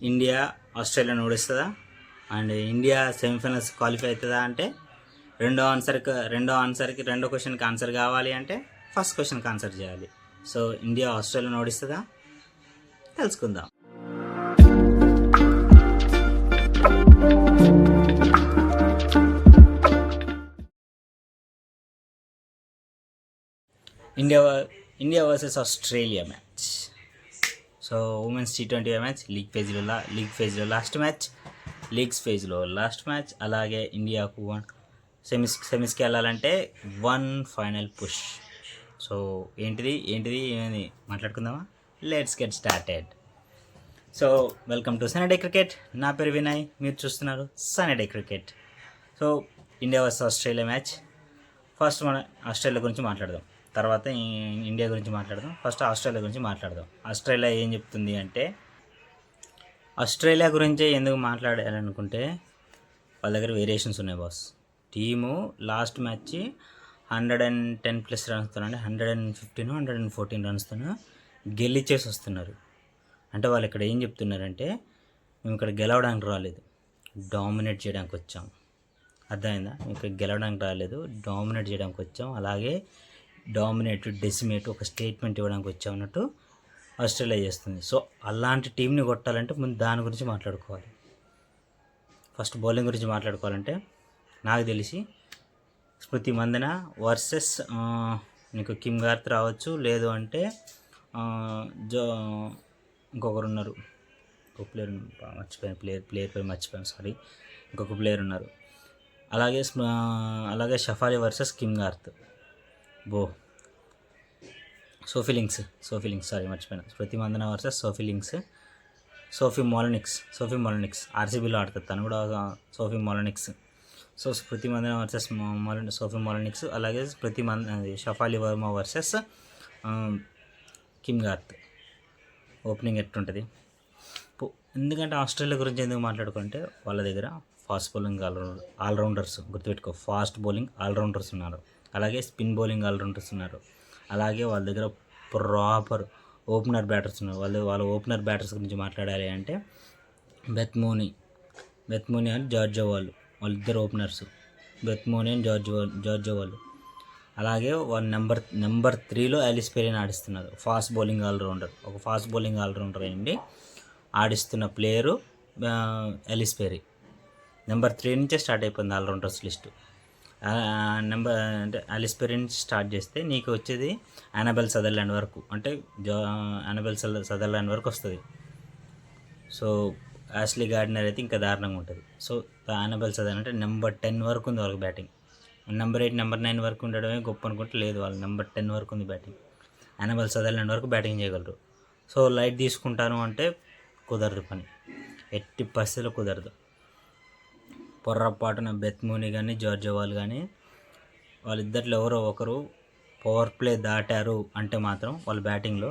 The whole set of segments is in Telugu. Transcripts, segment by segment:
ఇండియా ఆస్ట్రేలియాను ఓడిస్తుందా అండ్ ఇండియా సెమీఫైనల్స్ క్వాలిఫై అవుతుందా అంటే రెండో క్వశ్చన్కి ఆన్సర్ కావాలి అంటే ఫస్ట్ క్వశ్చన్కి ఆన్సర్ చేయాలి. సో ఇండియా ఆస్ట్రేలియాను ఓడిస్తుందా తెలుసుకుందాం. India versus Australia match. So women's T20 match league ఫేజ్లో లాస్ట్ మ్యాచ్. అలాగే ఇండియాకు సెమీస్కి వెళ్ళాలంటే వన్ ఫైనల్ పుష్. సో ఏంటిది మాట్లాడుకుందామా? Let's get started. So welcome to Sunny Day Cricket. నా పేరు వినయ్, మీరు చూస్తున్నారు Sunny Day Cricket. So India versus Australia match. First మనం ఆస్ట్రేలియా గురించి మాట్లాడదాం, తర్వాత ఇండియా గురించి మాట్లాడదాం. ఫస్ట్ ఆస్ట్రేలియా గురించి మాట్లాడదాం. ఆస్ట్రేలియా ఏం చెప్తుంది అంటే, ఆస్ట్రేలియా గురించి ఎందుకు మాట్లాడాలనుకుంటే వాళ్ళ దగ్గర వేరియేషన్స్ ఉన్నాయి బాస్. టీము లాస్ట్ మ్యాచ్ 110+ రన్స్తో, అంటే 115 114 రన్స్తో గెలిచేసి వస్తున్నారు. అంటే వాళ్ళు ఇక్కడ ఏం చెప్తున్నారంటే, మేము ఇక్కడ గెలవడానికి రాలేదు, డామినేట్ చేయడానికి వచ్చాం. అర్థమైందా? ఇక్కడ గెలవడానికి రాలేదు, డామినేట్ చేయడానికి వచ్చాం. అలాగే డెసిమేట్ ఒక స్టేట్మెంట్ ఇవ్వడానికి వచ్చామన్నట్టు ఆస్ట్రేలియా చేస్తుంది. సో అలాంటి టీంని కొట్టాలంటే ముందు దాని గురించి మాట్లాడుకోవాలి. ఫస్ట్ బౌలింగ్ గురించి మాట్లాడుకోవాలంటే నాకు తెలిసి స్మృతి మందన వర్సెస్ నీకు కిమ్ గార్త్ రావచ్చు, లేదు అంటే ఇంకొకరు ఉన్నారు, ఇంకొక ప్లేయర్ మర్చిపోయాను, ప్లేయర్ పేరు మర్చిపోయాను, సారీ. ఇంకొక ప్లేయర్ ఉన్నారు. అలాగే Shafali versus Kim Garth. Sophie లింక్స్ సారీ మర్చిపోయినా. Smriti Mandhana versus Sophie Molineux ఆర్సీబీలో ఆడుతుంది తను కూడా, Sophie Molineux. So Smriti Mandhana versus Sophie Molineux. అలాగే Shafali Verma versus Kim Garth. Opening ఎట్టుంటుంది? ఎందుకంటే ఆస్ట్రేలియా గురించి ఎందుకు మాట్లాడుకుంటే వాళ్ళ దగ్గర ఫాస్ట్ బౌలింగ్ ఆల్రౌండర్స్, గుర్తుపెట్టుకో, ఫాస్ట్ బౌలింగ్ ఆల్రౌండర్స్ ఉన్నారు. అలాగే స్పిన్ బౌలింగ్ ఆల్రౌండర్స్ ఉన్నారు. అలాగే వాళ్ళ దగ్గర ప్రాపర్ ఓపెనర్ బ్యాటర్స్ ఉన్నారు. వాళ్ళ ఓపెనర్ బ్యాటర్స్ గురించి మాట్లాడాలి అంటే బెత్మోని అండ్ జార్జో వాళ్ళిద్దరు ఓపెనర్స్, బెత్మోని అండ్ జార్జో వాళ్ళు. అలాగే వాళ్ళు నెంబర్ 3లో ఆలిస్ పెరీని ఆడిస్తున్నారు, ఫాస్ట్ బౌలింగ్ ఆల్రౌండర్. ఒక ఫాస్ట్ బౌలింగ్ ఆల్రౌండర్ అయ్యింది ఆడిస్తున్న ప్లేయరు ఆలిస్ పెరీ. నెంబర్ 3 నుంచే స్టార్ట్ అయిపోయింది ఆల్రౌండర్స్ లిస్టు. అంటే ఆలిస్ పెరీ నుంచి స్టార్ట్ చేస్తే నీకు వచ్చేది యానబెల్ సదర్లాండ్ వరకు, అంటే యానబెల్ సదర్లాండ్ వరకు వస్తుంది. సో యాష్లీ గార్డినర్ అయితే ఇంకా దారుణంగా ఉంటుంది. సో యానబెల్ సదర్లాండ్ అంటే నెంబర్ 10 వరకు ఉంది వాళ్ళకి బ్యాటింగ్. నెంబర్ 8 నెంబర్ 9 వరకు ఉండడమే గొప్ప అనుకుంటే లేదు, వాళ్ళు నెంబర్ 10 వరకు ఉంది బ్యాటింగ్. యానబెల్ సదర్లాండ్ వరకు బ్యాటింగ్ చేయగలరు. సో లైట్ తీసుకుంటాను అంటే కుదరదు, పని ఎట్టి పరిస్థితుల్లో కుదరదు. పొర్రపాటున బెత్మోని కానీ జార్జో కానీ వాళ్ళిద్దరిలో ఎవరో ఒకరు పవర్ ప్లే దాటారు అంటే మాత్రం వాళ్ళ బ్యాటింగ్లో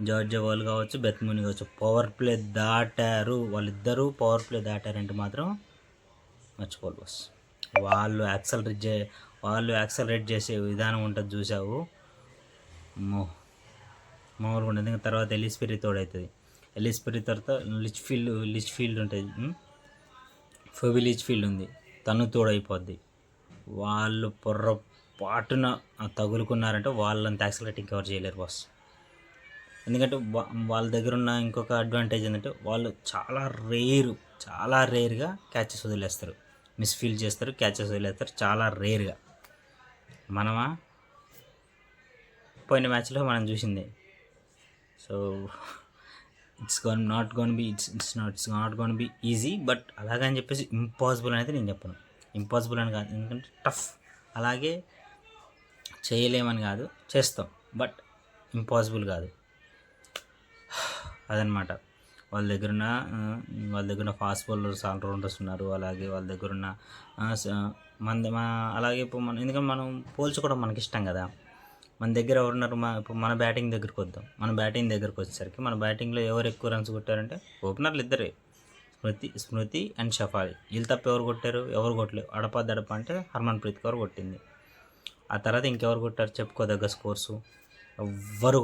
జార్జో కావచ్చు, బెత్మోని కావచ్చు, పవర్ ప్లే దాటారు, వాళ్ళిద్దరూ పవర్ ప్లే దాటారంటే మాత్రం మర్చిపోవాలి బాస్. వాళ్ళు యాక్సలరేట్ చేసే విధానం ఉంటుంది చూసావు, మామూలుగా ఉంటుంది. ఇంకా తర్వాత ఎలిస్ పెరీ తోడవుతుంది. ఎలిస్ పెరీ తర్వాత లిచ్ ఫీల్డ్ ఉంటుంది, ఫెవిలిచ్ ఫీల్డ్ ఉంది, తను తోడైపోద్ది. వాళ్ళు పొర్రపాటున తగులుకున్నారంటే వాళ్ళంత యాక్సలరేట్ ఇంకెవరు చేయలేరు బాస్. ఎందుకంటే వాళ్ళ దగ్గర ఉన్న ఇంకొక అడ్వాంటేజ్ ఏంటంటే వాళ్ళు చాలా రేర్గా క్యాచెస్ వదిలేస్తారు, మిస్ఫీల్డ్ చేస్తారు, క్యాచెస్ వదిలేస్తారు చాలా రేర్గా. మనమా పోయిన మ్యాచ్లో మనం చూసిందే. So it's not gonna be easy, but అలాగని చెప్పేసి ఇంపాసిబుల్ అనేది నేను చెప్పను. ఇంపాసిబుల్ అని కాదు, ఎందుకంటే టఫ్. అలాగే చేయలేమని కాదు, చేస్తాం, బట్ ఇంపాసిబుల్ కాదు అదనమాట. వాళ్ళ దగ్గర ఫాస్ట్ బౌలర్స్ ఆల్రౌండర్స్ ఉన్నారు. అలాగే వాళ్ళ దగ్గర ఉన్న అలాగే ఇప్పుడు ఎందుకంటే మనం పోల్చుకోవడం మనకి ఇష్టం కదా. మన దగ్గర ఎవరున్నారు, ఇప్పుడు మన బ్యాటింగ్ దగ్గరికి వద్దాం. మన బ్యాటింగ్ దగ్గరికి వచ్చేసరికి మన బ్యాటింగ్లో ఎవరు ఎక్కువ రన్స్ కొట్టారంటే ఓపెనర్లు ఇద్దరే, స్మృతి అండ్ షఫాలి. వీళ్ళు తప్ప ఎవరు కొట్టారు? ఎవరు కొట్టలేరు. అడప అంటే హర్మన్ప్రీత్ కౌర్ కొట్టింది. ఆ తర్వాత ఇంకెవరు కొట్టారు చెప్పుకోదగ్గ స్కోర్సు? ఎవ్వరు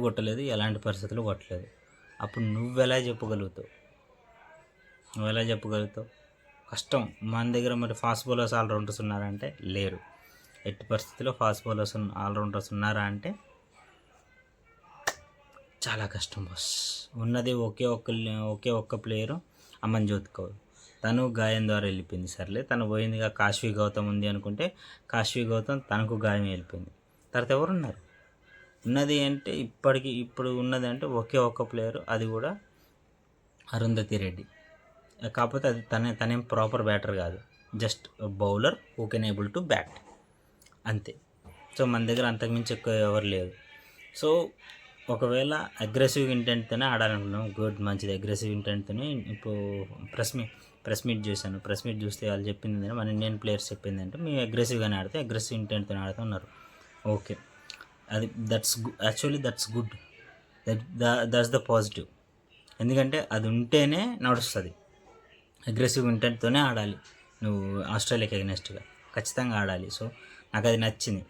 కొట్టలేదు, ఎలాంటి పరిస్థితుల్లో కొట్టలేదు. అప్పుడు నువ్వెలా చెప్పగలుగుతావు? కష్టం. మన దగ్గర మరి ఫాస్ట్ బౌలర్స్ ఆల్రౌండర్స్ ఉన్నారంటే లేరు. ఎట్టి పరిస్థితుల్లో ఫాస్ట్ బౌలర్స్ ఆల్రౌండర్స్ ఉన్నారా అంటే చాలా కష్టం బాస్. ఉన్నది ఒకే ఒక్క ప్లేయరు అమన్జోత్ కౌర్. తను గాయం ద్వారా వెళ్ళిపోయింది. సర్లే, తను పోయిందిగా. కాశ్వీ గౌతమ్ ఉంది అనుకుంటే కాశ్వీ గౌతమ్ తనకు గాయం వెళ్ళిపోయింది. తర్వాత ఎవరున్నారు? ఉన్నది అంటే ఇప్పుడు ఉన్నది అంటే ఒకే ఒక్క ప్లేయరు, అది కూడా అరుంధతి రెడ్డి. కాకపోతే అది తనేం ప్రాపర్ బ్యాటర్ కాదు, just bowler who can able to bat అంతే. సో మన దగ్గర అంతకుమించి ఎక్కువ ఎవరు లేరు. సో ఒకవేళ అగ్రెసివ్ ఇంటెంట్తోనే ఆడాలనుకున్నాం, గుడ్, మంచిది. అగ్రెసివ్ ఇంటెంట్తోనే ఇప్పుడు ప్రెస్ మీట్ చూశాను. ప్రెస్ మీట్ చూస్తే వాళ్ళు చెప్పింది ఏంటంటే, మన ఇండియన్ ప్లేయర్స్ చెప్పింది అంటే, మేము అగ్రెసివ్గానే ఆడితే అగ్రెసివ్ ఇంటెంట్తోనే ఆడుతున్నారు. ఓకే, అది actually that's good. That's the positive. ఎందుకంటే అది ఉంటేనే నడుస్తుంది. అగ్రెసివ్ ఇంటెంట్తోనే ఆడాలి. నువ్వు ఆస్ట్రేలియాకి అగెనెస్ట్గా ఖచ్చితంగా ఆడాలి. సో నాకు అది నచ్చింది.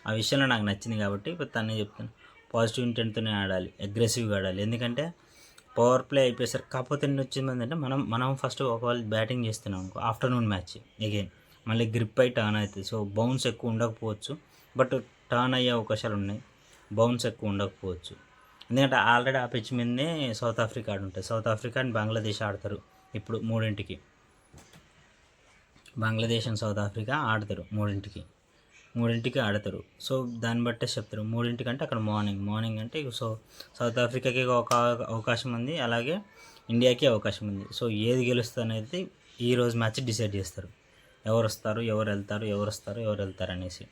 ఆ విషయంలో నాకు నచ్చింది కాబట్టి ఇప్పుడు తనే చెప్తాను, పాజిటివ్ ఇంటెంట్తోనే ఆడాలి, అగ్రెసివ్గా ఆడాలి. ఎందుకంటే పవర్ ప్లే అయిపోయేసరికి కాకపోతే వచ్చింది ఏంటంటే, మనం ఫస్ట్ ఒకవేళ బ్యాటింగ్ చేస్తున్నాం అనుకో, ఆఫ్టర్నూన్ మ్యాచ్ అగైన్ మళ్ళీ గ్రిప్ అయి టర్న్ అవుతుంది. సో బౌన్స్ ఎక్కువ ఉండకపోవచ్చు, బట్ టర్న్ అయ్యే అవకాశాలు ఉన్నాయి. బౌన్స్ ఎక్కువ ఉండకపోవచ్చు. ఎందుకంటే ఆల్రెడీ ఆ పిచ్ మీదనే సౌత్ ఆఫ్రికా ఆడుంటుంది. సౌత్ ఆఫ్రికా అండ్ బంగ్లాదేశ్ ఆడతారు ఇప్పుడు 3ంటికి. బంగ్లాదేశ్ అండ్ సౌత్ ఆఫ్రికా ఆడతారు 3ంటికి ఆడతారు. సో దాన్ని బట్టే చెప్తారు 3ంటికంటే అక్కడ మార్నింగ్ అంటే. సో సౌత్ ఆఫ్రికాకి ఒక అవకాశం ఉంది, అలాగే ఇండియాకి అవకాశం ఉంది. సో ఏది గెలుస్తుంది అనేది ఈరోజు మ్యాచ్ డిసైడ్ చేస్తారు. ఎవరు వస్తారు, ఎవరు వెళ్తారు అనేసి.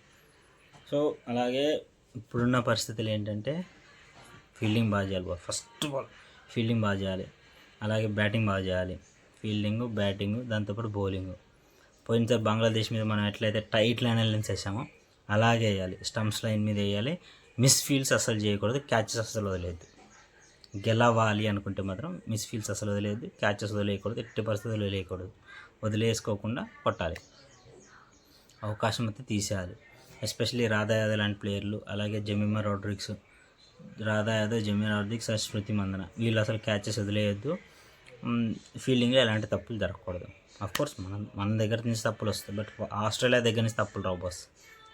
సో అలాగే ఇప్పుడున్న పరిస్థితులు ఏంటంటే, ఫీల్డింగ్ బాగా చేయాలి. ఫస్ట్ ఆఫ్ ఆల్ ఫీల్డింగ్ బాగా చేయాలి, అలాగే బ్యాటింగ్ బాగా చేయాలి. ఫీల్డింగు, బ్యాటింగు, దాంతోపాటు బౌలింగు. పోయినసారి బంగ్లాదేశ్ మీద మనం ఎట్లయితే టైట్ లైన్ వేసామో అలాగే వేయాలి. స్టంప్స్ లైన్ మీద వేయాలి. మిస్ ఫీల్డ్స్ అసలు చేయకూడదు, క్యాచెస్ అసలు వదిలేదు. గెలవాలి అనుకుంటే మాత్రం మిస్ ఫీల్డ్స్ అసలు వదిలేదు, క్యాచెస్ వదిలేయకూడదు, ఎట్టి పరిస్థితులు వదిలేసుకోకుండా కొట్టాలి. అవకాశం అయితే తీసేయాలి. ఎస్పెషల్లీ రాధా యాదవ్ లాంటి ప్లేయర్లు, అలాగే జమీమా రోడ్రిగ్స్, స్మృతి మందన, వీళ్ళు అసలు క్యాచెస్ వదిలేయద్దు. ఫీల్డింగ్లో ఎలాంటి తప్పులు జరగకూడదు. అఫ్కోర్స్ మన దగ్గర నుంచి తప్పులు వస్తాయి, బట్ ఆస్ట్రేలియా దగ్గర నుంచి తప్పులు రావు బాస్.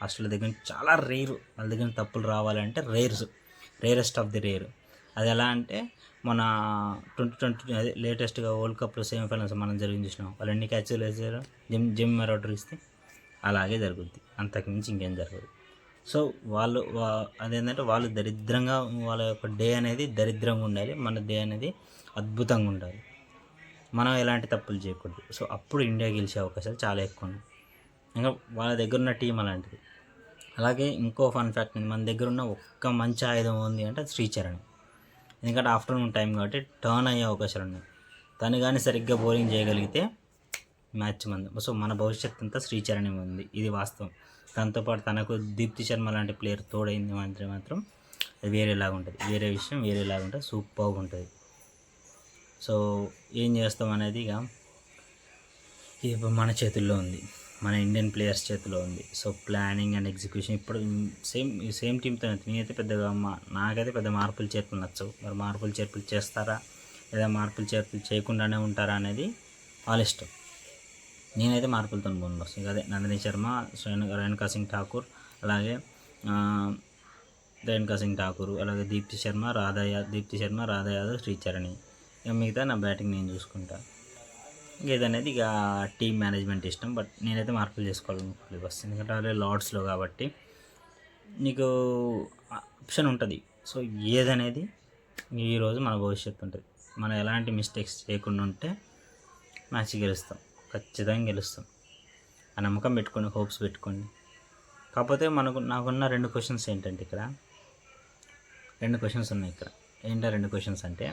ఆస్ట్రేలియా దగ్గర నుంచి చాలా రేరు. వాళ్ళ దగ్గర నుంచి తప్పులు రావాలంటే రేరెస్ట్ ఆఫ్ ది రేర్. అది ఎలా అంటే, మన 2020 అదే లేటెస్ట్గా వరల్డ్ కప్లో సెమీఫైనల్స్ మనం జరిగింది చూసినాం. వాళ్ళు ఎన్ని క్యాచ్లు వేసారు జెమిమా రోడ్రిగ్స్కి, అలాగే జరుగుద్ది. అంతకుమించి ఇంకేం జరగదు. సో అదేంటంటే వాళ్ళు దరిద్రంగా, వాళ్ళ యొక్క డే అనేది దరిద్రంగా ఉండాలి, మన డే అనేది అద్భుతంగా ఉండాలి. మనం ఎలాంటి తప్పులు చేయకూడదు. సో అప్పుడు ఇండియా గెలిచే అవకాశాలు చాలా ఎక్కువ ఉన్నాయి. ఇంకా వాళ్ళ దగ్గర ఉన్న టీం అలాంటిది. అలాగే ఇంకో ఫన్ ఫ్యాక్ట్ ఉంది, మన దగ్గర ఉన్న ఒక్క మంచి ఆయుధం ఉంది అంటే అది శ్రీచరణ్. ఎందుకంటే ఆఫ్టర్నూన్ టైం కాబట్టి టర్న్ అయ్యే అవకాశాలు ఉన్నాయి. తను కానీ సరిగ్గా బౌలింగ్ చేయగలిగితే మ్యాచ్ మంది. సో మన భవిష్యత్తు అంతా శ్రీచరణ్ ఉంది, ఇది వాస్తవం. దాంతోపాటు తనకు దీప్తి శర్మ లాంటి ప్లేయర్ తోడైంది మాత్రం వేరేలాగా ఉంటుంది. వేరే విషయం వేరేలాగా ఉంటుంది, సూపర్గా ఉంటుంది. సో ఏం చేస్తాం అనేది ఇక మన చేతుల్లో ఉంది, మన ఇండియన్ ప్లేయర్స్ చేతిలో ఉంది. సో ప్లానింగ్ అండ్ ఎగ్జిక్యూషన్ ఇప్పుడు సేమ్ టీంతో నేనైతే నాకైతే పెద్ద మార్పులు చేర్పులు నచ్చవు. మరి మార్పులు చేర్పులు చేస్తారా లేదా మార్పులు చేర్పులు చేయకుండానే ఉంటారా అనేది వాళ్ళ ఇష్టం. నేనైతే మార్పులతో వస్తుంది. అదే నందిని శర్మ, రేణుకా సింగ్ ఠాకూర్, అలాగే అలాగే దీప్తి శర్మ, రాధా యాదవ్, శ్రీచరణి. ఇక మిగతా నా బ్యాటింగ్ నేను చూసుకుంటా. ఇదనేది ఇక టీం మేనేజ్మెంట్ ఇష్టం, బట్ నేనైతే మార్పులు చేసుకోవాలనుకోలేదు బస్. ఎందుకంటే ఆల్రెడీ లార్డ్స్లో కాబట్టి నీకు ఆప్షన్ ఉంటుంది. సో ఏదనేది ఈరోజు మన భవిష్యత్తు ఉంటుంది. మనం ఎలాంటి మిస్టేక్స్ చేయకుండా ఉంటే మ్యాచ్ గెలుస్తాం, ఖచ్చితంగా గెలుస్తాం. ఆ నమ్మకం పెట్టుకోండి, హోప్స్ పెట్టుకోండి. కాకపోతే నాకున్న 2 క్వశ్చన్స్ ఏంటంటే, ఇక్కడ 2 క్వశ్చన్స్ ఉన్నాయి. ఇక్కడ ఏంటో 2 క్వశ్చన్స్ అంటే,